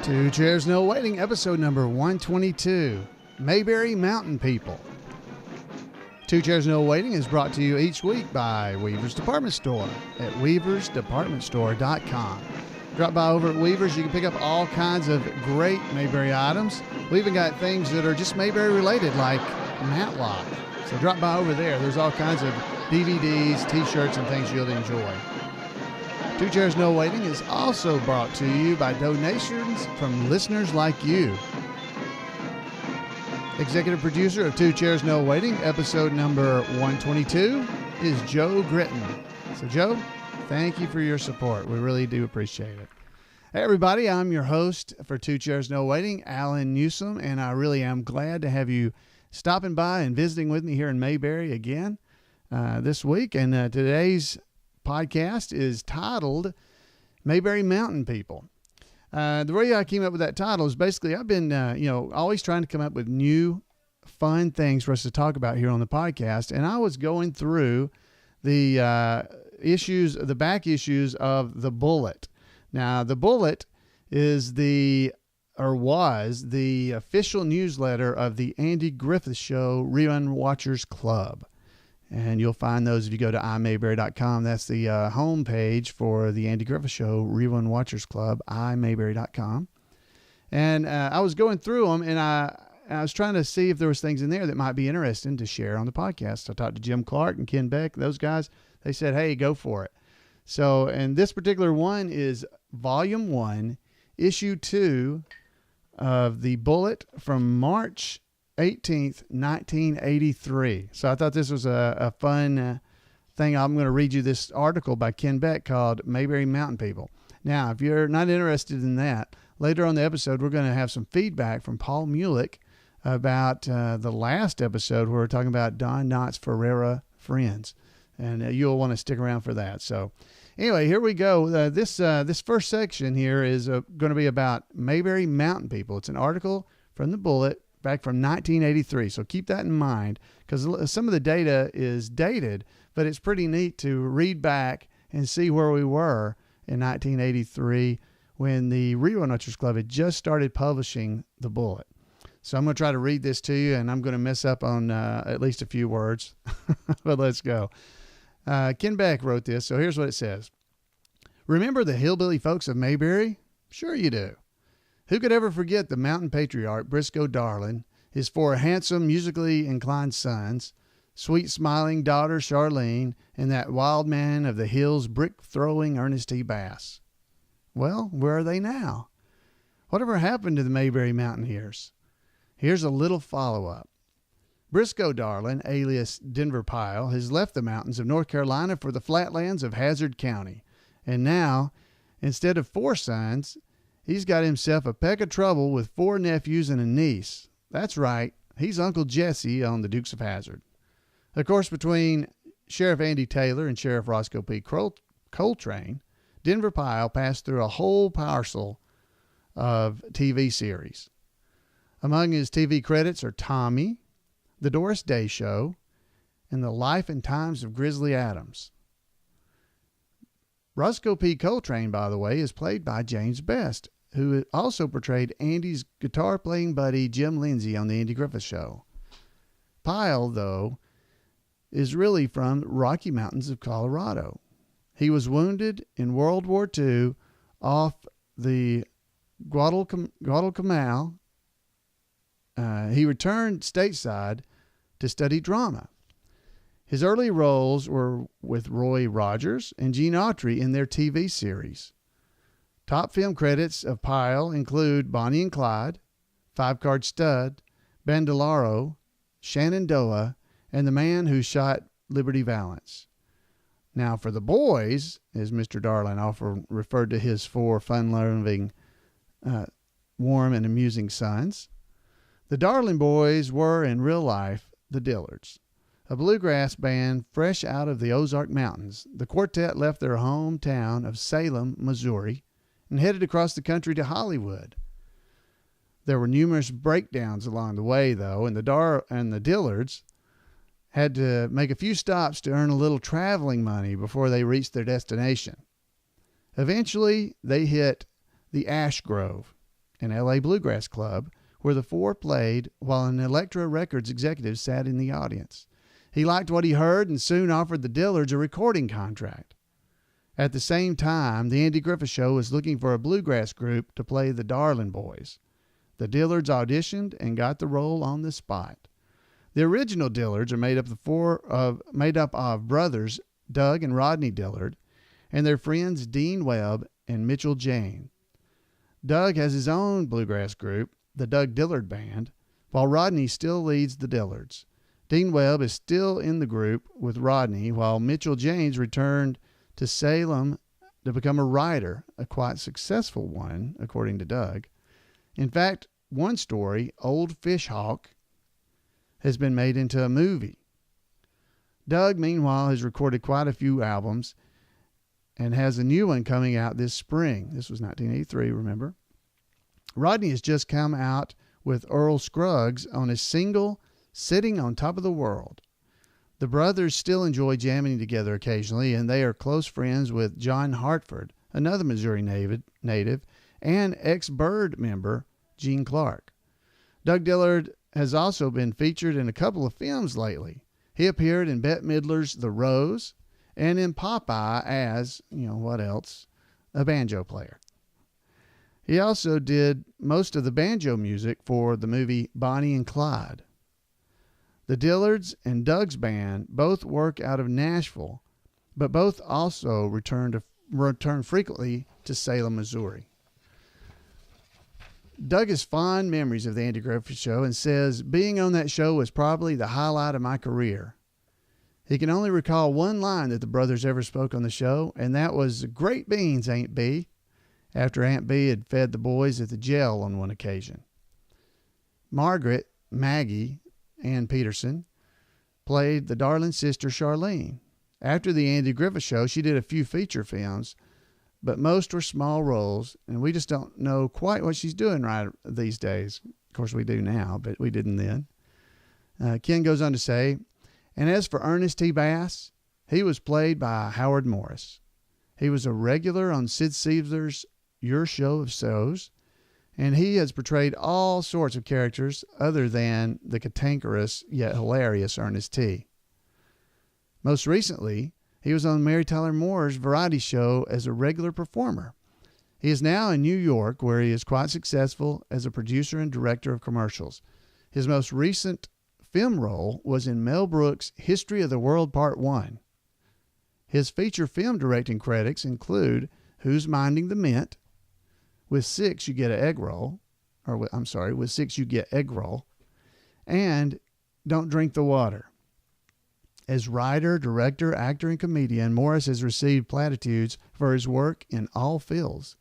Two Chairs No Waiting, episode number 122, Mayberry Mountain People. Two Chairs No Waiting is brought to you each week by Weaver's Department Store at weaversdepartmentstore.com. Drop by over at Weaver's. You can pick up all kinds of great Mayberry items. We even got things that are just Mayberry related, like Matlock. So drop by over there. There's all kinds of DVDs, t-shirts, and things you'll enjoy. Two Chairs No Waiting is also brought to you by donations from listeners like you. Executive producer of Two Chairs No Waiting, episode number 122, is Joe Gritton. So, Joe, thank you for your support. We really do appreciate it. Hey, everybody, I'm your host for Two Chairs No Waiting, Alan Newsom, and I really am glad to have you stopping by and visiting with me here in Mayberry again this week. And today's podcast is titled Mayberry Mountain People. The way I came up with that title is basically I've been, always trying to come up with new fun things for us to talk about here on the podcast. And I was going through the back issues of The Bullet. Now, The Bullet was the official newsletter of the Andy Griffith Show Rerun Watchers Club. And you'll find those if you go to imayberry.com. That's the homepage for the Andy Griffith Show Rerun Watchers Club, imayberry.com. And I was going through them, and I was trying to see if there was things in there that might be interesting to share on the podcast. I talked to Jim Clark and Ken Beck, those guys. They said, hey, go for it. So, and this particular one is Volume 1, Issue 2 of The Bullet from March 18th, 1983. So I thought this was a fun thing. I'm going to read you this article by Ken Beck called Mayberry Mountain People. Now, if you're not interested in that, later on the episode, we're going to have some feedback from Paul Mulick about the last episode where we're talking about Don Knotts' Ferrara friends. And you'll want to stick around for that. So anyway, here we go. This first section here is going to be about Mayberry Mountain People. It's an article from The Bullet back from 1983. So keep that in mind because some of the data is dated, but it's pretty neat to read back and see where we were in 1983 when the Rerun Watchers Club had just started publishing The Bullet. So I'm going to try to read this to you, and I'm going to mess up on at least a few words, but let's go. Ken Beck wrote this, so here's what it says. Remember the hillbilly folks of Mayberry? Sure you do. Who could ever forget the mountain patriarch, Briscoe Darling, his four handsome, musically inclined sons, sweet smiling daughter, Charlene, and that wild man of the hills, brick-throwing Ernest T. Bass? Well, where are they now? Whatever happened to the Mayberry Mountaineers? Here's a little follow-up. Briscoe Darling, alias Denver Pyle, has left the mountains of North Carolina for the flatlands of Hazard County. And now, instead of 4 sons, he's got himself a peck of trouble with 4 nephews and a niece. That's right. He's Uncle Jesse on the Dukes of Hazzard. Of course, between Sheriff Andy Taylor and Sheriff Roscoe P. Coltrane, Denver Pyle passed through a whole parcel of TV series. Among his TV credits are Tommy, The Doris Day Show, and The Life and Times of Grizzly Adams. Roscoe P. Coltrane, by the way, is played by James Best, who also portrayed Andy's guitar-playing buddy Jim Lindsay on the Andy Griffith Show. Pyle, though, is really from Rocky Mountains of Colorado. He was wounded in World War II off the Guadalcanal. He returned stateside to study drama. His early roles were with Roy Rogers and Gene Autry in their TV series. Top film credits of Pyle include Bonnie and Clyde, Five Card Stud, Bandolero, Shenandoah, and The Man Who Shot Liberty Valance. Now for the boys, as Mr. Darling often referred to his 4 fun-loving, warm and amusing sons, the Darling boys were in real life the Dillards. A bluegrass band fresh out of the Ozark Mountains, the quartet left their hometown of Salem, Missouri, and headed across the country to Hollywood. There were numerous breakdowns along the way, though, and the Dillards had to make a few stops to earn a little traveling money before they reached their destination. Eventually, they hit the Ash Grove, an LA Bluegrass Club, where the four played while an Elektra Records executive sat in the audience. He liked what he heard and soon offered the Dillards a recording contract. At the same time, the Andy Griffith Show was looking for a bluegrass group to play the Darlin' Boys. The Dillards auditioned and got the role on the spot. The original Dillards are made up of brothers Doug and Rodney Dillard and their friends Dean Webb and Mitchell Jane. Doug has his own bluegrass group, the Doug Dillard Band, while Rodney still leads the Dillards. Dean Webb is still in the group with Rodney, while Mitchell James returned to Salem to become a writer, a quite successful one, according to Doug. In fact, one story, Old Fish Hawk, has been made into a movie. Doug, meanwhile, has recorded quite a few albums and has a new one coming out this spring. This was 1983, remember? Rodney has just come out with Earl Scruggs on his single, Sitting on Top of the World. The brothers still enjoy jamming together occasionally, and they are close friends with John Hartford, another Missouri native, and ex-Byrd member Gene Clark. Doug Dillard has also been featured in a couple of films lately. He appeared in Bette Midler's The Rose and in Popeye as, what else? A banjo player. He also did most of the banjo music for the movie Bonnie and Clyde. The Dillards and Doug's band both work out of Nashville, but both also return frequently to Salem, Missouri. Doug has fond memories of the Andy Griffith Show and says, being on that show was probably the highlight of my career. He can only recall one line that the brothers ever spoke on the show, and that was, "Great beans, Aunt B," after Aunt B had fed the boys at the jail on one occasion. Margaret, Maggie, Ann Peterson, played the darling sister Charlene. After the Andy Griffith Show, she did a few feature films, but most were small roles, and we just don't know quite what she's doing right these days. Of course, we do now, but we didn't then. Ken goes on to say, and as for Ernest T. Bass, he was played by Howard Morris. He was a regular on Sid Caesar's Your Show of Shows, and he has portrayed all sorts of characters other than the cantankerous yet hilarious Ernest T. Most recently, he was on Mary Tyler Moore's variety show as a regular performer. He is now in New York, where he is quite successful as a producer and director of commercials. His most recent film role was in Mel Brooks' History of the World Part 1. His feature film directing credits include Who's Minding the Mint, With 6 You Get an Egg Roll, With 6 You Get Egg Roll, and Don't Drink the Water. As writer, director, actor, and comedian, Morris has received platitudes for his work in all fields.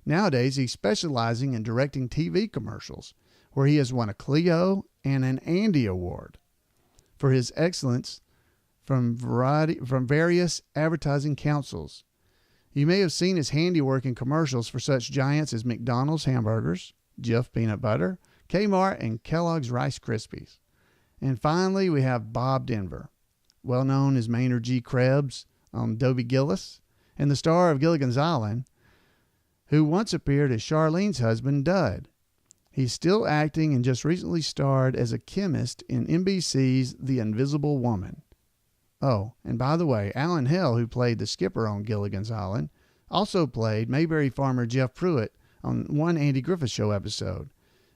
Nowadays, he's specializing in directing TV commercials, where he has won a Clio and an Andy Award for his excellence from various advertising councils. You may have seen his handiwork in commercials for such giants as McDonald's hamburgers, Jif peanut butter, Kmart, and Kellogg's Rice Krispies. And finally, we have Bob Denver, well known as Maynard G. Krebs on Dobie Gillis, and the star of Gilligan's Island, who once appeared as Charlene's husband, Dud. He's still acting and just recently starred as a chemist in NBC's The Invisible Woman. Oh, and by the way, Alan Hell, who played the skipper on Gilligan's Island, also played Mayberry farmer Jeff Pruitt on one Andy Griffith Show episode.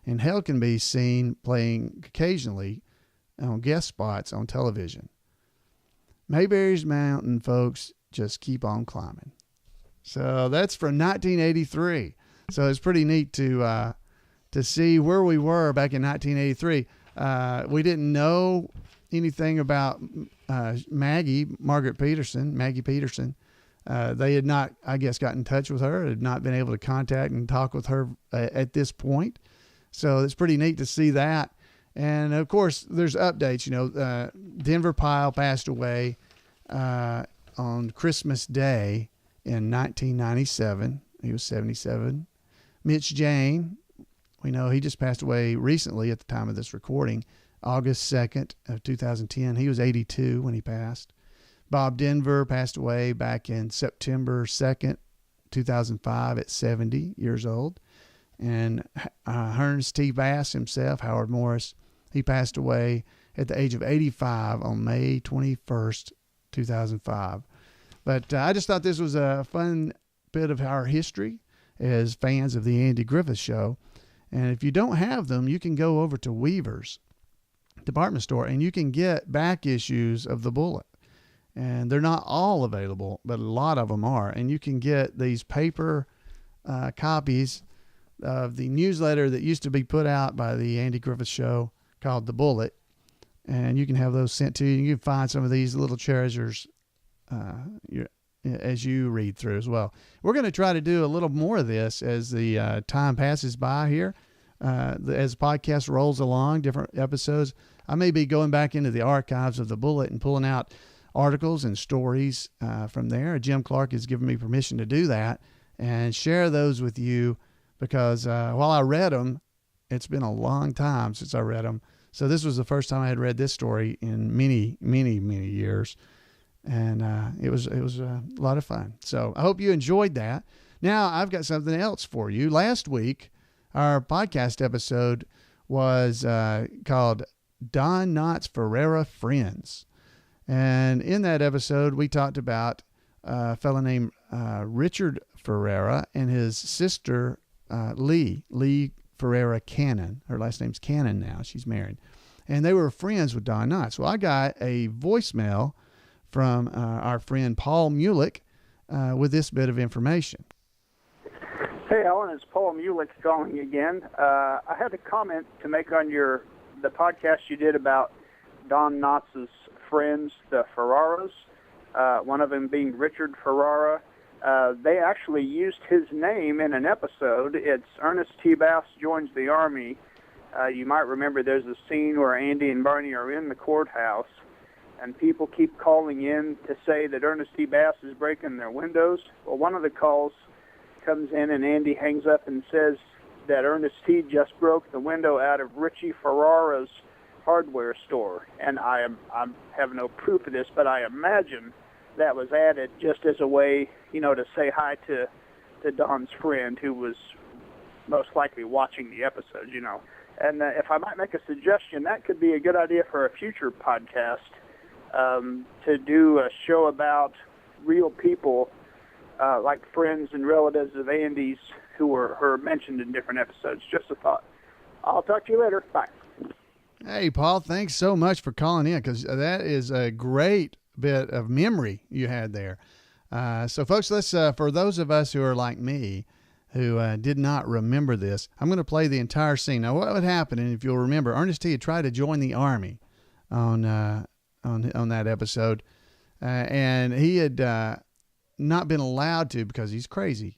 And Hell can be seen playing occasionally on guest spots on television. Mayberry's mountain, folks, just keep on climbing. So that's from 1983. So it's pretty neat to see where we were back in 1983. We didn't know anything about Maggie Peterson. They had not, I guess, got in touch with her, had not been able to contact and talk with her at this point. So it's pretty neat to see that. And of course, there's updates. Denver Pyle passed away on Christmas Day in 1997. He was 77. Mitch Jane, we know he just passed away recently at the time of this recording, August 2nd of 2010. He was 82 when he passed. Bob Denver passed away back in September 2nd, 2005 at 70 years old. And Ernest T himself, Howard Morris, he passed away at the age of 85 on May 21st, 2005. But I just thought this was a fun bit of our history as fans of the Andy Griffith Show. And if you don't have them, you can go over to Weaver's department store and you can get back issues of the Bullet. And they're not all available, but a lot of them are. And you can get these paper copies of the newsletter that used to be put out by the Andy Griffith Show called The Bullet. And you can have those sent to you. You can find some of these little treasures as you read through as well. We're going to try to do a little more of this as the time passes by here. As the podcast rolls along, different episodes, I may be going back into the archives of The Bullet and pulling out articles and stories from there. Jim Clark has given me permission to do that and share those with you because while I read them, it's been a long time since I read them. So this was the first time I had read this story in many, many, many years. And it was a lot of fun. So I hope you enjoyed that. Now I've got something else for you. Last week, our podcast episode was called Don Knotts Ferrara Friends. And in that episode, we talked about a fellow named Richard Ferrara and his sister, Lee Ferrara Cannon. Her last name's Cannon now. She's married. And they were friends with Don Knotts. Well, I got a voicemail from our friend Paul Mulick with this bit of information. Hey, Alan, it's Paul Mulick calling again. I had a comment to make on the podcast you did about Don Knotts' friends, the Ferraras, one of them being Richard Ferrara. They actually used his name in an episode. It's Ernest T. Bass Joins the Army. You might remember there's a scene where Andy and Barney are in the courthouse, and people keep calling in to say that Ernest T. Bass is breaking their windows. Well, one of the calls comes in, and Andy hangs up and says that Ernest T. just broke the window out of Richie Ferrara's hardware store. And I have no proof of this, but I imagine that was added just as a way, to say hi to Don's friend who was most likely watching the episode, And if I might make a suggestion, that could be a good idea for a future podcast, to do a show about real people, like friends and relatives of Andy's who are mentioned in different episodes. Just a thought. I'll talk to you later. Bye. Hey, Paul, thanks so much for calling in because that is a great bit of memory you had there. So, folks, let's for those of us who are like me, who did not remember this, I'm going to play the entire scene. Now, what would happen, and if you'll remember, Ernest T. had tried to join the Army on that episode, and he had not been allowed to because he's crazy,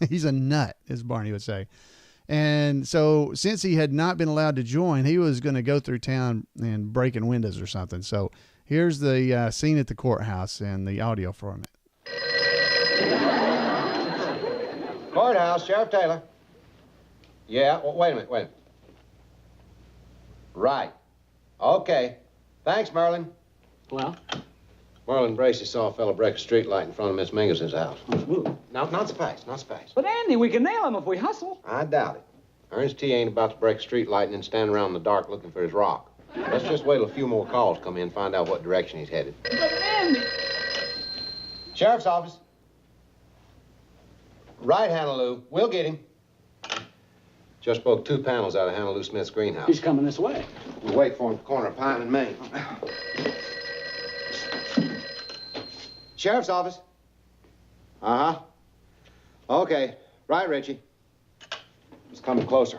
he's a nut, as Barney would say. And so since he had not been allowed to join, he was going to go through town and breaking windows or something. So here's the scene at the courthouse and the audio from it. Courthouse, Sheriff Taylor. Yeah, well, wait a minute. Right. Okay. Thanks, Merlin. Well? Merlin Bracey saw a fellow break a street light in front of Miss Mingus's house. Ooh. No, not so fast. But, Andy, we can nail him if we hustle. I doubt it. Ernest T. ain't about to break a street light and then stand around in the dark looking for his rock. Let's just wait till a few more calls come in and find out what direction he's headed. But, Andy... Sheriff's office. Right, Hanneloo. We'll get him. Just broke 2 panels out of Hanneloo Smith's greenhouse. He's coming this way. We'll wait for him at the corner of Pine and Main. Sheriff's office. Uh-huh. Okay. Right, Richie. It's coming closer.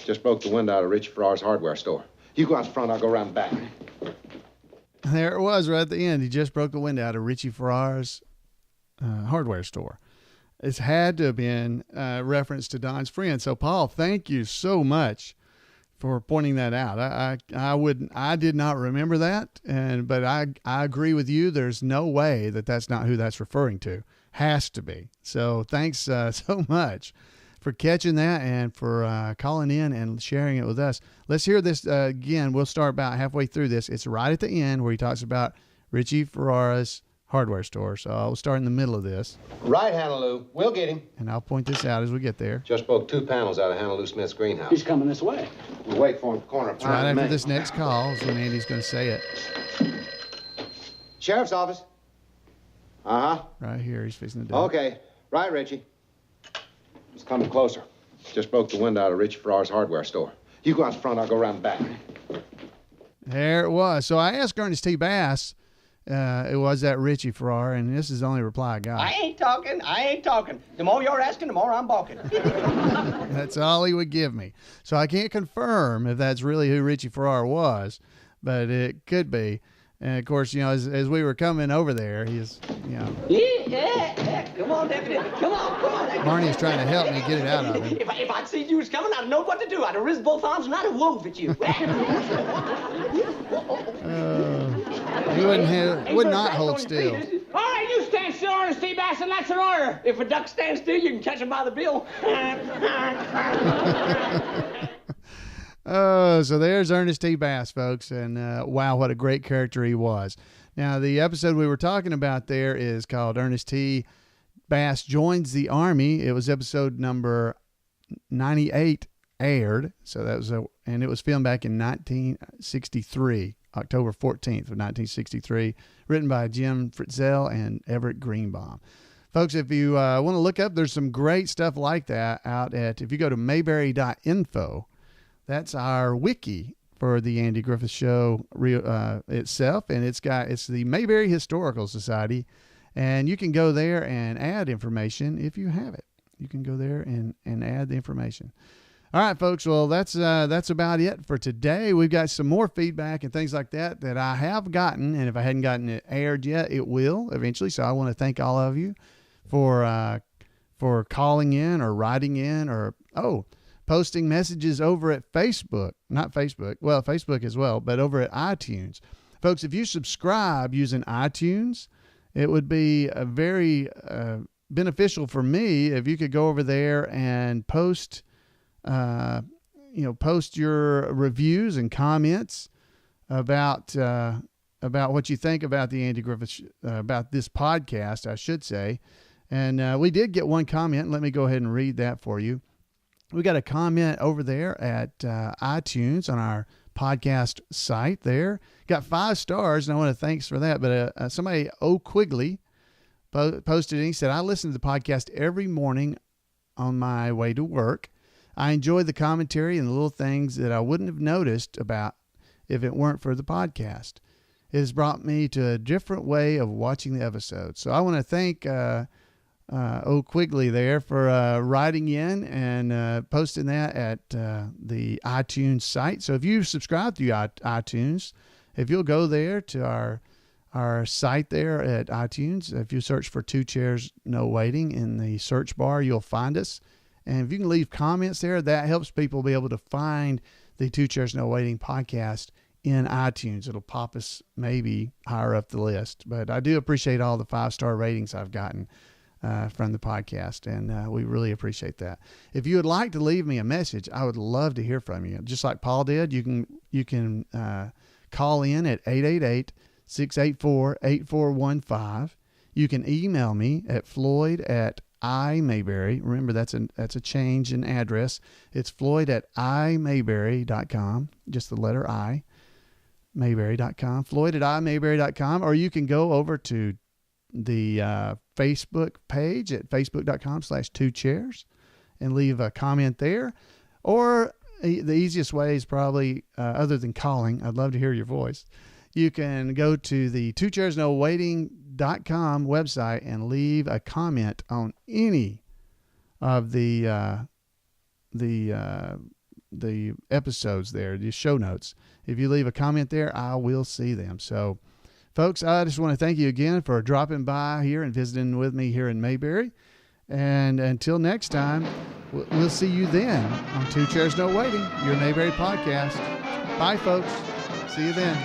Just broke the window out of Richie Ferrara's hardware store. You go out the front, I'll go around the back. There it was right at the end. He just broke the window out of Richie Ferrara's hardware store. It's had to have been reference to Don's friend. So, Paul, thank you so much for pointing that out. I did not remember that, but I agree with you. There's no way that's not who that's referring to. Has to be. So thanks so much for catching that and for calling in and sharing it with us. Let's hear this again. We'll start about halfway through this. It's right at the end where he talks about Richie Ferrara's hardware store. So I'll start in the middle of this, Right, Hanneloo. We'll get him. and I'll point this out as we get there. Just broke 2 panels out of Hanneloo Smith's greenhouse. He's coming this way. We'll wait for him at the corner of It's right Pine and after Main. this next call is when Andy's going to say it. Sheriff's office. Uh-huh. Right here, he's fixing to do it. Okay. Right, Richie. It's coming closer. Just broke the window out of Richie Ferrara's hardware store. You go out front, I'll go around back. There it was. So I asked Ernest T. Bass, it was that Richie Ferrara, and this is the only reply I got. I ain't talking. The more you're asking, the more I'm balking. That's all he would give me. So I can't confirm if that's really who Richie Ferrara was, but it could be. And of course, as we were coming over there, he's, Yeah. Come on, Deputy. Come on. Barney is trying to help me get it out of him. If I'd seen you was coming, I'd have known what to do. I'd have raised both arms and I'd have wove at you. He would not hold still. All right, you stand still, Ernest T. Bass, and that's an order. If a duck stands still, you can catch him by the bill. So there's Ernest T. Bass, folks, and wow, what a great character he was. Now, the episode we were talking about there is called Ernest T. Bass Joins the Army. It was episode number 98 aired, so that was and it was filmed back in 1963, October 14th of 1963, written by Jim Fritzell and Everett Greenbaum. Folks, if you want to look up, there's some great stuff like that out at, if you go to mayberry.info, that's our wiki for the Andy Griffith Show itself, and it's the Mayberry Historical Society, and you can go there and add information if you have it. You can go there and add the information. All right, folks. Well, that's about it for today. We've got some more feedback and things like that I have gotten, and if I hadn't gotten it aired yet, it will eventually. So I want to thank all of you for calling in or writing in or posting messages over at Facebook. Not Facebook. Well, Facebook as well, but over at iTunes. Folks, if you subscribe using iTunes, it would be a very beneficial for me if you could go over there and post your reviews and comments about what you think about the Andy Griffith, about this podcast, I should say. And we did get one comment. Let me go ahead and read that for you. We got a comment over there at iTunes on our podcast site there. Got 5 stars, and I want to thanks for that. But somebody, Quigley, posted and he said, I listen to the podcast every morning on my way to work. I enjoy the commentary and the little things that I wouldn't have noticed about if it weren't for the podcast. It has brought me to a different way of watching the episodes. So I want to thank Quigley there for writing in and posting that at the iTunes site. So if you subscribe to iTunes, if you'll go there to our site there at iTunes, if you search for 2 Chairs No Waiting in the search bar, you'll find us. And if you can leave comments there, that helps people be able to find the 2 Chairs No Waiting podcast in iTunes. It'll pop us maybe higher up the list. But I do appreciate all the 5-star ratings I've gotten from the podcast, and we really appreciate that. If you would like to leave me a message, I would love to hear from you. Just like Paul did, you can call in at 888-684-8415. You can email me at floyd@imayberry. Remember, that's a change in address. It's floyd@imayberry.com, just the letter I, mayberry.com, floyd@imayberry.com, or you can go over to the Facebook page at facebook.com/2chairs and leave a comment there. Or the easiest way is probably, other than calling, I'd love to hear your voice. You can go to the 2chairsnowaiting.com website and leave a comment on any of the episodes there, the show notes. If you leave a comment there, I will see them. So, folks, I just want to thank you again for dropping by here and visiting with me here in Mayberry. And until next time, we'll see you then on 2 Chairs No Waiting, your Mayberry podcast. Bye, folks. See you then.